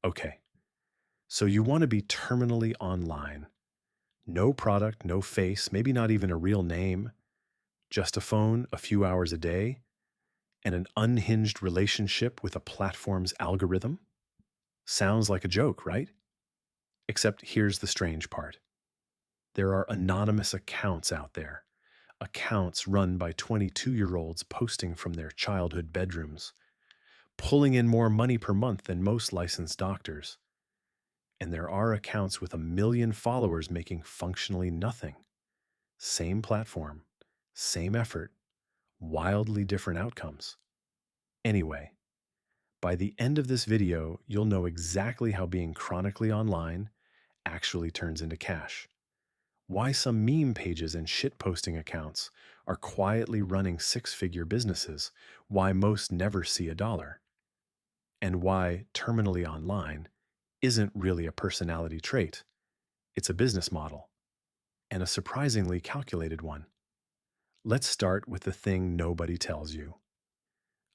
Okay, so you want to be terminally online. No product, no face, maybe not even a real name, just a phone, a few hours a day, and an unhinged relationship with a platform's algorithm? Sounds like a joke, right? Except here's the strange part. There are anonymous accounts out there, accounts run by 22-year-olds posting from their childhood bedrooms, pulling in more money per month than most licensed doctors. And there are accounts with 1 million followers making functionally nothing. Same platform, same effort, wildly different outcomes. Anyway, by the end of this video, you'll know exactly how being chronically online actually turns into cash. Why some meme pages and shitposting accounts are quietly running six-figure businesses, why most never see a dollar, and why terminally online isn't really a personality trait. It's a business model, and a surprisingly calculated one. Let's start with the thing nobody tells you.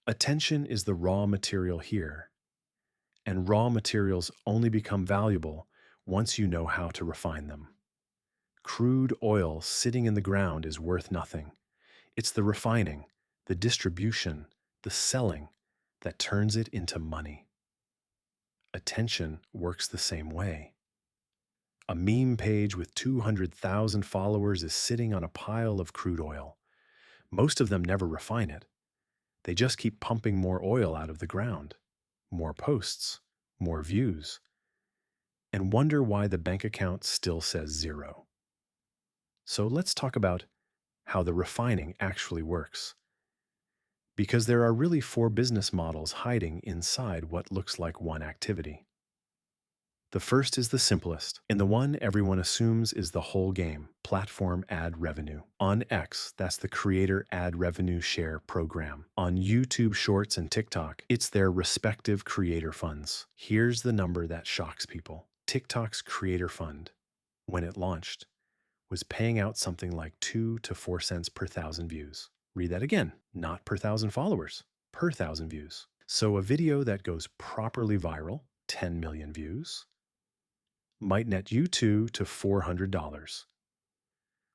Attention is the raw material here, and raw materials only become valuable once you know how to refine them. Crude oil sitting in the ground is worth nothing. It's the refining, the distribution, the selling that turns it into money. Attention works the same way. A meme page with 200,000 followers is sitting on a pile of crude oil. Most of them never refine it. They just keep pumping more oil out of the ground, more posts, more views, and wonder why the bank account still says zero. So let's talk about how the refining actually works. Because there are really four business models hiding inside what looks like one activity. The first is the simplest, and the one everyone assumes is the whole game: platform ad revenue. On X, that's the Creator Ad Revenue Share program. On YouTube Shorts and TikTok, it's their respective creator funds. Here's the number that shocks people. TikTok's Creator Fund, when it launched, was paying out something like 2 to 4 cents per thousand views. Read that again, not per thousand followers, per thousand views. So a video that goes properly viral, 10 million views, might net you $2 to $400.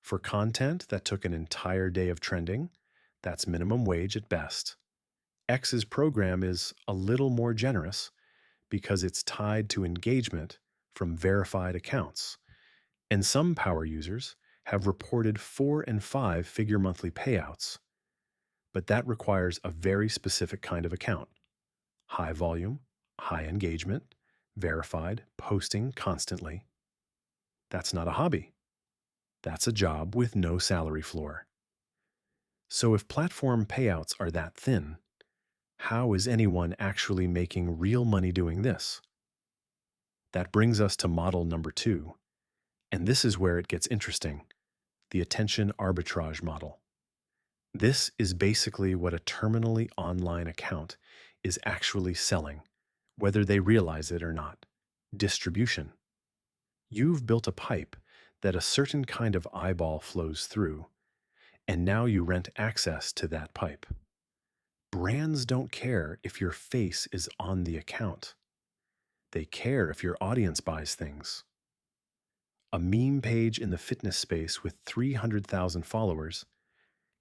For content that took an entire day of trending, that's minimum wage at best. X's program is a little more generous because it's tied to engagement from verified accounts, and some power users have reported 4 and 5 figure monthly payouts. But that requires a very specific kind of account: high volume, high engagement, verified, posting constantly. That's not a hobby. That's a job with no salary floor. So if platform payouts are that thin, how is anyone actually making real money doing this? That brings us to model number 2, and this is where it gets interesting: the attention arbitrage model. This is basically what a terminally online account is actually selling, whether they realize it or not: distribution. You've built a pipe that a certain kind of eyeball flows through, and now you rent access to that pipe. Brands don't care if your face is on the account. They care if your audience buys things. A meme page in the fitness space with 300,000 followers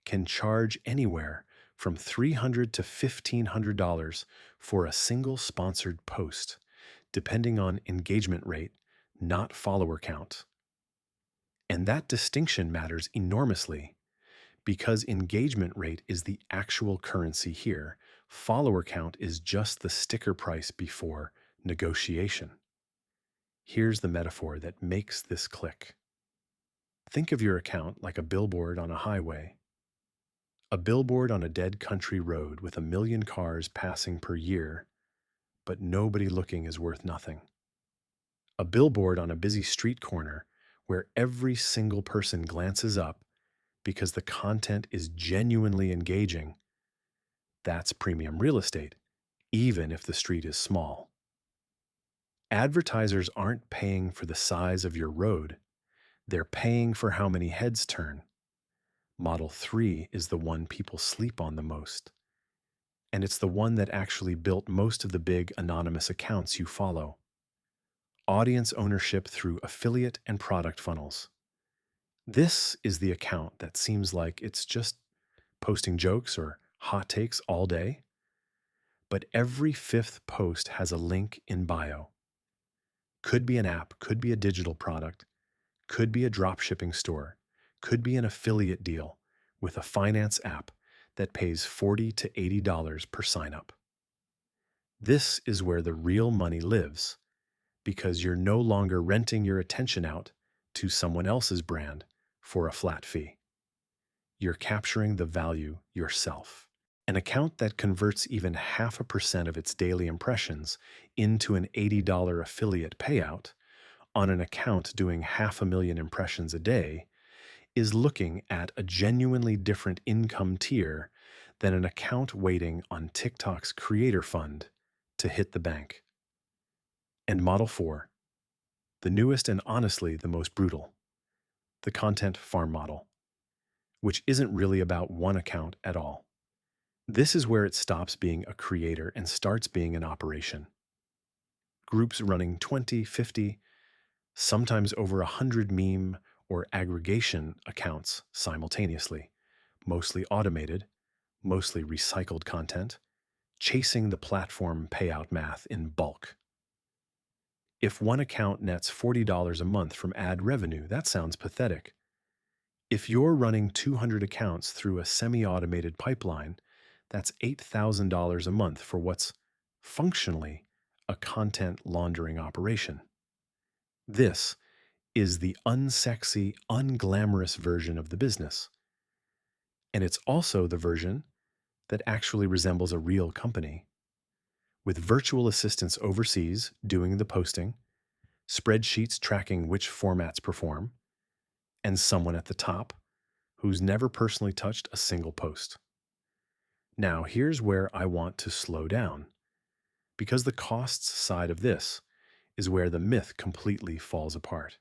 can charge anywhere from $300 to $1,500 for a single sponsored post, depending on engagement rate, not follower count. And that distinction matters enormously because engagement rate is the actual currency here. Follower count is just the sticker price before negotiation. Here's the metaphor that makes this click. Think of your account like a billboard on a highway. A billboard on a dead country road with 1 million cars passing per year, but nobody looking is worth nothing. A billboard on a busy street corner where every single person glances up because the content is genuinely engaging. That's premium real estate, even if the street is small. Advertisers aren't paying for the size of your road. They're paying for how many heads turn. Model 3 is the one people sleep on the most. And it's the one that actually built most of the big anonymous accounts you follow. audience ownership through affiliate and product funnels. This is the account that seems like it's just posting jokes or hot takes all day, but every fifth post has a link in bio. Could be an app, could be a digital product, could be a drop shipping store, could be an affiliate deal with a finance app that pays $40 to $80 per sign up. This is where the real money lives because you're no longer renting your attention out to someone else's brand for a flat fee. You're capturing the value yourself. An account that converts even 0.5% of its daily impressions into an $80 affiliate payout on an account doing 500,000 impressions a day is looking at a genuinely different income tier than an account waiting on TikTok's creator fund to hit the bank. And Model 4, the newest and honestly the most brutal, the content farm model, which isn't really about one account at all. This is where it stops being a creator and starts being an operation. Groups running 20, 50, sometimes over 100 meme or aggregation accounts simultaneously, mostly automated, mostly recycled content, chasing the platform payout math in bulk. If one account nets $40 a month from ad revenue, that sounds pathetic. If you're running 200 accounts through a semi-automated pipeline, that's $8,000 a month for what's functionally a content laundering operation. This is the unsexy, unglamorous version of the business. And it's also the version that actually resembles a real company, with virtual assistants overseas doing the posting, spreadsheets tracking which formats perform, and someone at the top who's never personally touched a single post. Now, here's where I want to slow down, because the costs side of this is where the myth completely falls apart.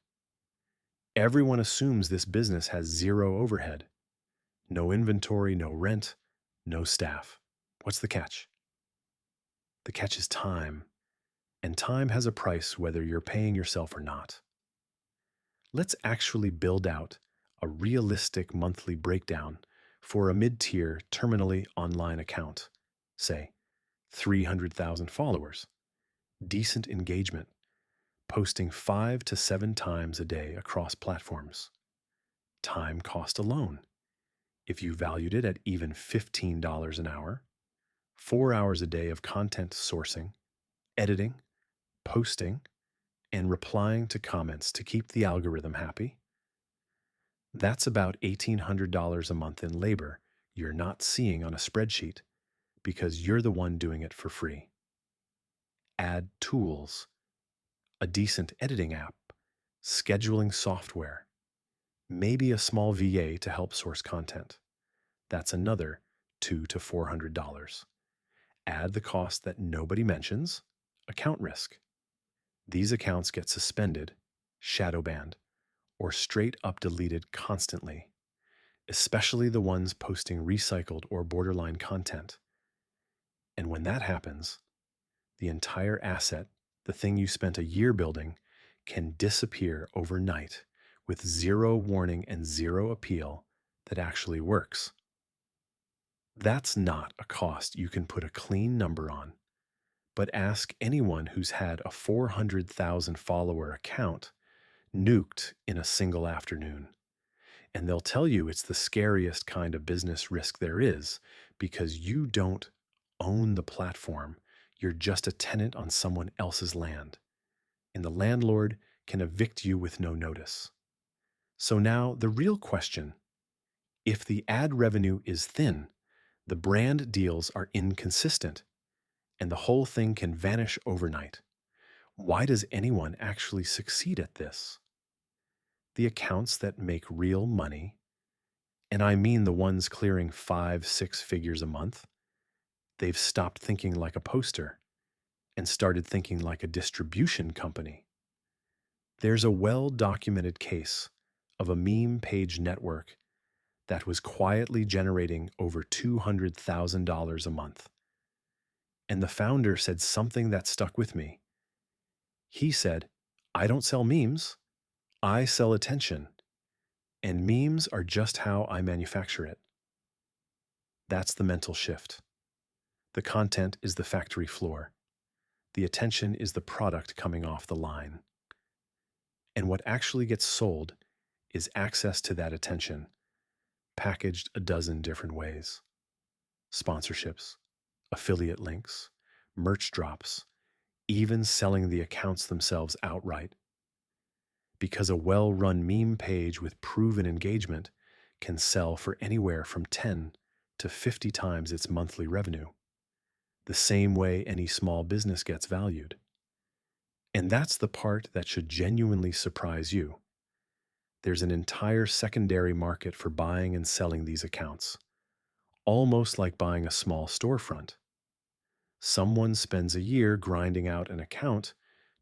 Everyone assumes this business has zero overhead. No inventory, no rent, no staff. What's the catch? The catch is time, and time has a price whether you're paying yourself or not. Let's actually build out a realistic monthly breakdown for a mid-tier terminally online account, say 300,000 followers, decent engagement, posting 5 to 7 times a day across platforms. Time cost alone, if you valued it at even $15 an hour, 4 hours a day of content sourcing, editing, posting, and replying to comments to keep the algorithm happy. That's about $1,800 a month in labor you're not seeing on a spreadsheet because you're the one doing it for free. Add tools, a decent editing app, scheduling software, maybe a small VA to help source content. That's another $200 to $400. Add the cost that nobody mentions, account risk. These accounts get suspended, shadow banned, or straight up deleted constantly, especially the ones posting recycled or borderline content. And when that happens, the entire asset, the thing you spent a year building, can disappear overnight with zero warning and zero appeal that actually works. That's not a cost you can put a clean number on, but ask anyone who's had a 400,000 follower account nuked in a single afternoon, and they'll tell you it's the scariest kind of business risk there is because you don't own the platform. You're just a tenant on someone else's land, and the landlord can evict you with no notice. So now the real question, if the ad revenue is thin, the brand deals are inconsistent, and the whole thing can vanish overnight. Why does anyone actually succeed at this? The accounts that make real money, and I mean the ones clearing 5, 6 figures a month, they've stopped thinking like a poster and started thinking like a distribution company. There's a well-documented case of a meme page network that was quietly generating over $200,000 a month. And the founder said something that stuck with me. He said, I don't sell memes, I sell attention, and memes are just how I manufacture it. That's the mental shift. The content is the factory floor. The attention is the product coming off the line. And what actually gets sold is access to that attention, packaged a dozen different ways: sponsorships, affiliate links, merch drops, even selling the accounts themselves outright. Because a well run meme page with proven engagement can sell for anywhere from 10 to 50 times its monthly revenue, the same way any small business gets valued. And that's the part that should genuinely surprise you. There's an entire secondary market for buying and selling these accounts, almost like buying a small storefront. Someone spends a year grinding out an account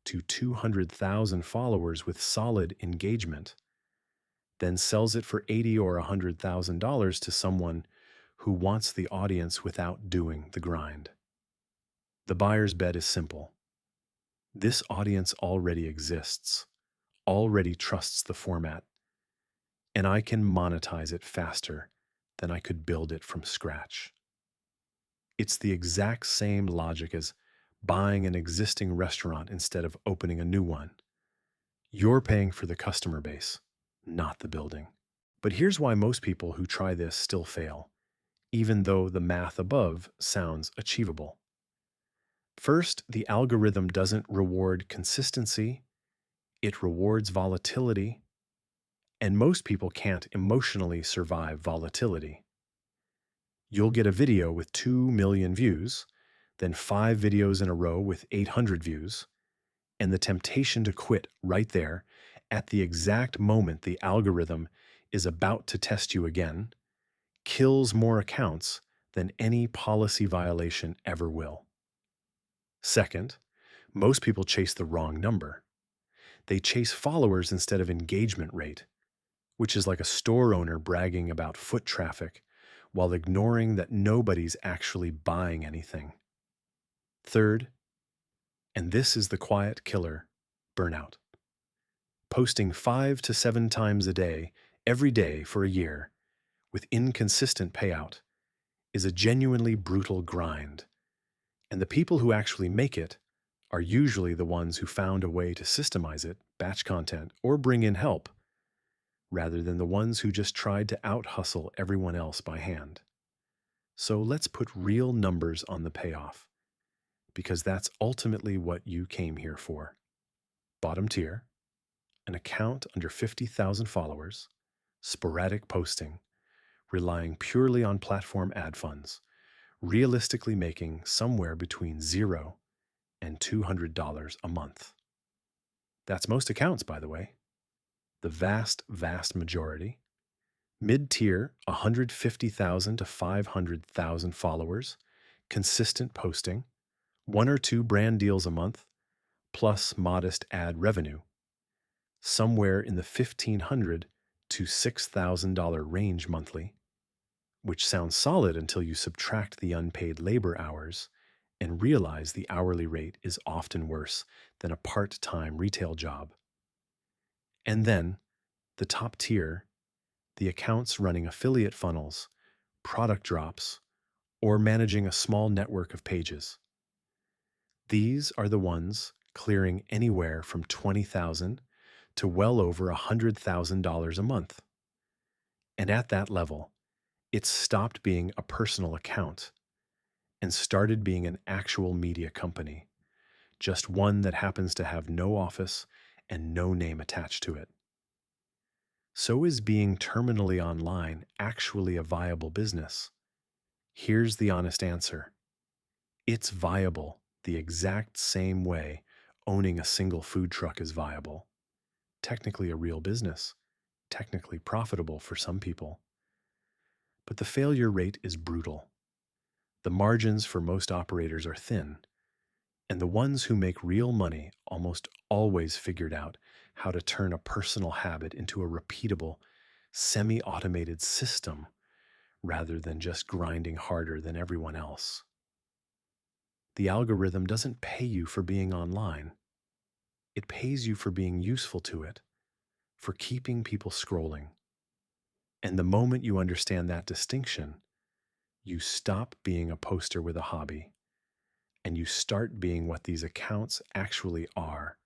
to 200,000 followers with solid engagement, then sells it for $80 or $100,000 to someone who wants the audience without doing the grind. The buyer's bet is simple. This audience already exists, already trusts the format, and I can monetize it faster than I could build it from scratch. It's the exact same logic as buying an existing restaurant instead of opening a new one. You're paying for the customer base, not the building. But here's why most people who try this still fail, even though the math above sounds achievable. First, the algorithm doesn't reward consistency, it rewards volatility, and most people can't emotionally survive volatility. You'll get a video with 2 million views, then 5 videos in a row with 800 views, and the temptation to quit right there at the exact moment the algorithm is about to test you again kills more accounts than any policy violation ever will. Second, most people chase the wrong number. They chase followers instead of engagement rate, which is like a store owner bragging about foot traffic while ignoring that nobody's actually buying anything. Third, and this is the quiet killer, burnout. Posting 5 to 7 times a day, every day for a year, with inconsistent payout, is a genuinely brutal grind. And the people who actually make it are usually the ones who found a way to systemize it, batch content, or bring in help, rather than the ones who just tried to out-hustle everyone else by hand. So let's put real numbers on the payoff, because that's ultimately what you came here for. Bottom tier, an account under 50,000 followers, sporadic posting, relying purely on platform ad funds, realistically making somewhere between $0 and $200 a month. That's most accounts, by the way. The vast, vast majority. Mid-tier, 150,000 to 500,000 followers, consistent posting, 1 or 2 brand deals a month, plus modest ad revenue, somewhere in the $1,500 to $6,000 range monthly, which sounds solid until you subtract the unpaid labor hours and realize the hourly rate is often worse than a part-time retail job. And then, the top tier, the accounts running affiliate funnels, product drops, or managing a small network of pages. These are the ones clearing anywhere from $20,000 to well over $100,000 a month. And at that level, it's stopped being a personal account and started being an actual media company, just one that happens to have no office and no name attached to it. So is being terminally online actually a viable business? Here's the honest answer. It's viable the exact same way owning a single food truck is viable. Technically a real business, technically profitable for some people. But the failure rate is brutal. The margins for most operators are thin, and the ones who make real money almost always figured out how to turn a personal habit into a repeatable, semi-automated system rather than just grinding harder than everyone else. The algorithm doesn't pay you for being online. It pays you for being useful to it, for keeping people scrolling. And the moment you understand that distinction, you stop being a poster with a hobby and you start being what these accounts actually are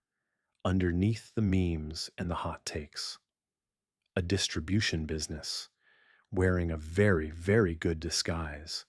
underneath the memes and the hot takes, a distribution business wearing a very, very good disguise